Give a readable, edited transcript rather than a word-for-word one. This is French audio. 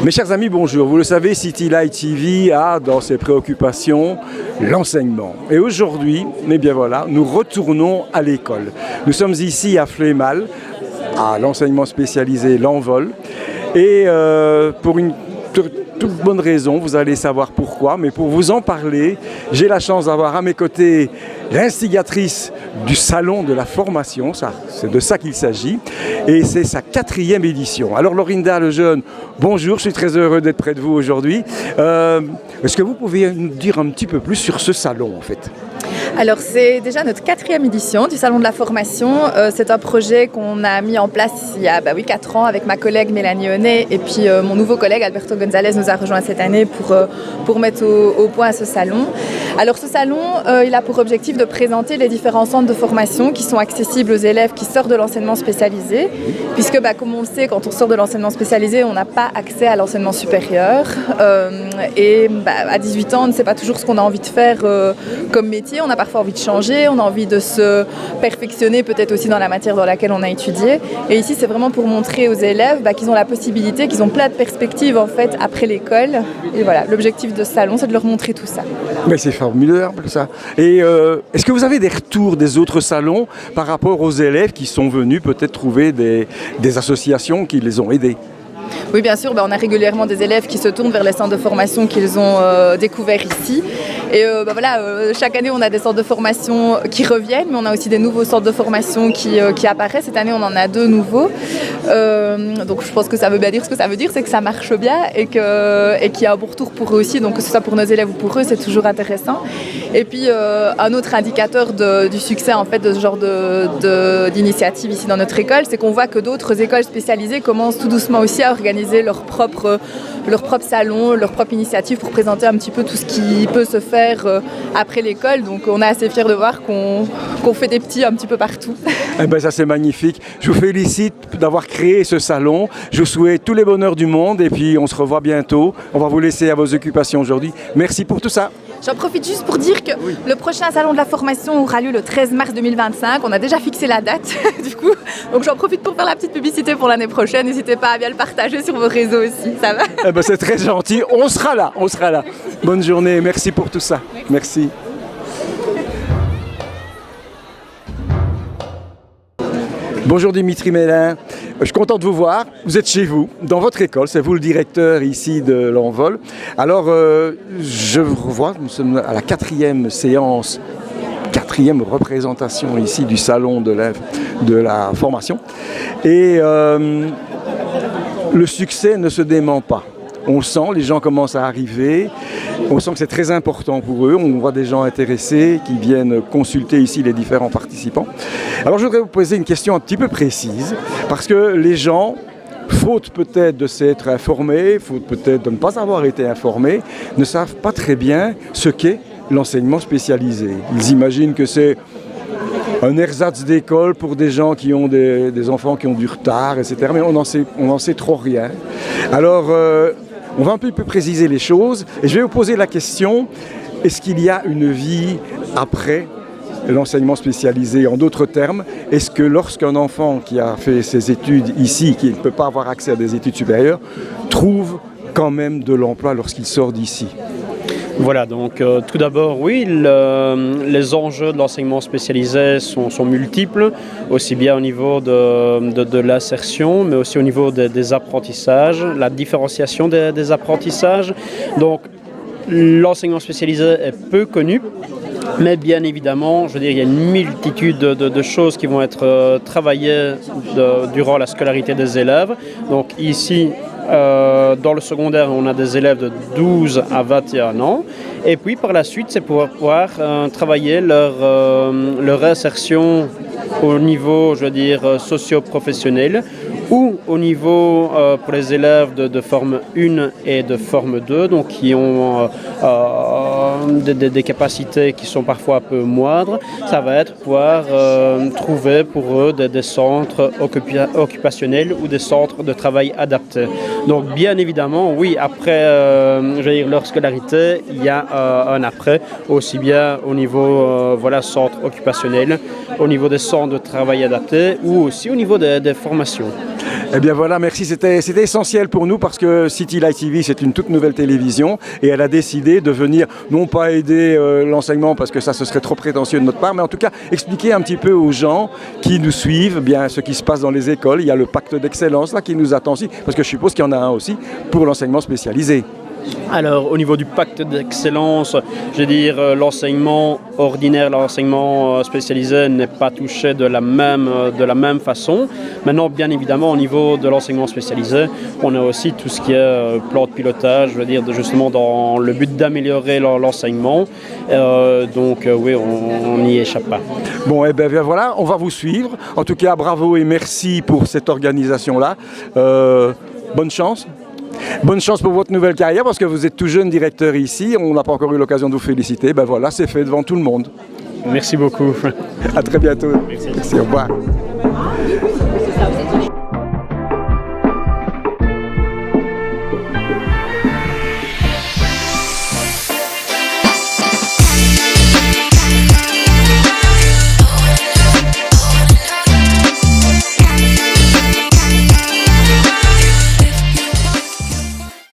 Mes chers amis, bonjour. Vous le savez, City Light TV a dans ses préoccupations l'enseignement. Et aujourd'hui, eh bien voilà, nous retournons à l'école. Nous sommes ici à Flémal, à l'enseignement spécialisé L'Envol. Et pour une toute bonne raison, vous allez savoir pourquoi, mais pour vous en parler, j'ai la chance d'avoir à mes côtés l'instigatrice du salon de la formation, c'est de ça qu'il s'agit, et c'est sa 4e édition. Alors Lorinda Lejeune, bonjour, je suis très heureux d'être près de vous aujourd'hui. Est-ce que vous pouvez nous dire un petit peu plus sur ce salon en fait ? Alors c'est déjà notre 4e édition du Salon de la Formation. C'est un projet qu'on a mis en place il y a 4 ans avec ma collègue Mélanie Honnet et puis mon nouveau collègue Alberto Gonzalez nous a rejoint cette année pour mettre au point ce salon. Alors ce salon, il a pour objectif de présenter les différents centres de formation qui sont accessibles aux élèves qui sortent de l'enseignement spécialisé, puisque comme on le sait, quand on sort de l'enseignement spécialisé, on n'a pas accès à l'enseignement supérieur. Et à 18 ans, on ne sait pas toujours ce qu'on a envie de faire comme métier. On a parfois envie de changer, on a envie de se perfectionner peut-être aussi dans la matière dans laquelle on a étudié. Et ici, c'est vraiment pour montrer aux élèves qu'ils ont la possibilité, qu'ils ont plein de perspectives en fait après l'école. Et voilà, l'objectif de ce salon, c'est de leur montrer tout ça. Mais c'est formidable ça. Et est-ce que vous avez des retours des autres salons par rapport aux élèves qui sont venus peut-être trouver des associations qui les ont aidés ? Oui, bien sûr, on a régulièrement des élèves qui se tournent vers les centres de formation qu'ils ont découverts ici. Et chaque année, on a des centres de formation qui reviennent, mais on a aussi des nouveaux centres de formation qui apparaissent. Cette année, on en a 2 nouveaux. Donc, je pense que ça veut bien dire ce que ça veut dire, c'est que ça marche bien et qu'il y a un bon retour pour eux aussi. Donc, que ce soit pour nos élèves ou pour eux, c'est toujours intéressant. Et puis, un autre indicateur du succès en fait, de ce genre d'initiative ici dans notre école, c'est qu'on voit que d'autres écoles spécialisées commencent tout doucement aussi à organiser leur propre salon, leur propre initiative pour présenter un petit peu tout ce qui peut se faire après l'école. Donc on est assez fiers de voir qu'on fait des petits un petit peu partout. Eh ben ça c'est magnifique. Je vous félicite d'avoir créé ce salon. Je vous souhaite tous les bonheurs du monde et puis on se revoit bientôt. On va vous laisser à vos occupations aujourd'hui. Merci pour tout ça. J'en profite juste pour dire que le prochain salon de la formation aura lieu le 13 mars 2025. On a déjà fixé la date, du coup. Donc j'en profite pour faire la petite publicité pour l'année prochaine. N'hésitez pas à bien le partager sur vos réseaux aussi, ça va ? Eh ben c'est très gentil. On sera là. Bonne journée. Merci pour tout ça. Merci. Bonjour Dimitri Mélin, je suis content de vous voir, vous êtes chez vous, dans votre école, c'est vous le directeur ici de l'Envol. Alors je vous revois, nous sommes à la 4e séance, 4e représentation ici du salon de la formation. Et le succès ne se dément pas. On sent, les gens commencent à arriver, on sent que c'est très important pour eux, on voit des gens intéressés qui viennent consulter ici les différents participants. Alors je voudrais vous poser une question un petit peu précise, parce que les gens, faute peut-être de s'être informés, faute peut-être de ne pas avoir été informés, ne savent pas très bien ce qu'est l'enseignement spécialisé. Ils imaginent que c'est un ersatz d'école pour des gens qui ont des enfants qui ont du retard, etc. Mais on n'en sait trop rien. Alors, on va un peu préciser les choses et je vais vous poser la question, est-ce qu'il y a une vie après l'enseignement spécialisé? En d'autres termes, est-ce que lorsqu'un enfant qui a fait ses études ici, qui ne peut pas avoir accès à des études supérieures, trouve quand même de l'emploi lorsqu'il sort d'ici? Voilà, donc tout d'abord, oui, les enjeux de l'enseignement spécialisé sont multiples, aussi bien au niveau de l'insertion, mais aussi au niveau des apprentissages, la différenciation des apprentissages. Donc, l'enseignement spécialisé est peu connu, mais bien évidemment, je veux dire, il y a une multitude de choses qui vont être travaillées durant la scolarité des élèves. Donc ici, dans le secondaire, on a des élèves de 12 à 21 ans. Et puis par la suite, c'est pour pouvoir travailler leur insertion au niveau, je veux dire, socio-professionnel ou au niveau pour les élèves de forme 1 et de forme 2, donc qui ont des capacités qui sont parfois un peu moindres. Ça va être pouvoir trouver pour eux des centres occupationnels ou des centres de travail adaptés. Donc bien évidemment, oui, après je veux dire, leur scolarité, il y a un après, aussi bien au niveau centre occupationnel, au niveau des centres de travail adaptés ou aussi au niveau des formations. Eh bien voilà, merci. C'était essentiel pour nous parce que City Light TV, c'est une toute nouvelle télévision et elle a décidé de venir, non pas aider l'enseignement parce que ça, ce serait trop prétentieux de notre part, mais en tout cas expliquer un petit peu aux gens qui nous suivent bien ce qui se passe dans les écoles. Il y a le pacte d'excellence là qui nous attend aussi, parce que je suppose qu'il y en a un aussi pour l'enseignement spécialisé. Alors, au niveau du pacte d'excellence, je veux dire, l'enseignement ordinaire, l'enseignement spécialisé n'est pas touché de la même façon. Maintenant, bien évidemment, au niveau de l'enseignement spécialisé, on a aussi tout ce qui est plan de pilotage, je veux dire, justement dans le but d'améliorer l'enseignement. Donc, oui, on n'y échappe pas. Bon, et bien voilà, on va vous suivre. En tout cas, bravo et merci pour cette organisation-là. Bonne chance. Bonne chance pour votre nouvelle carrière parce que vous êtes tout jeune directeur ici. On n'a pas encore eu l'occasion de vous féliciter. Ben voilà, c'est fait devant tout le monde. Merci beaucoup. À très bientôt. Merci. Merci, au revoir.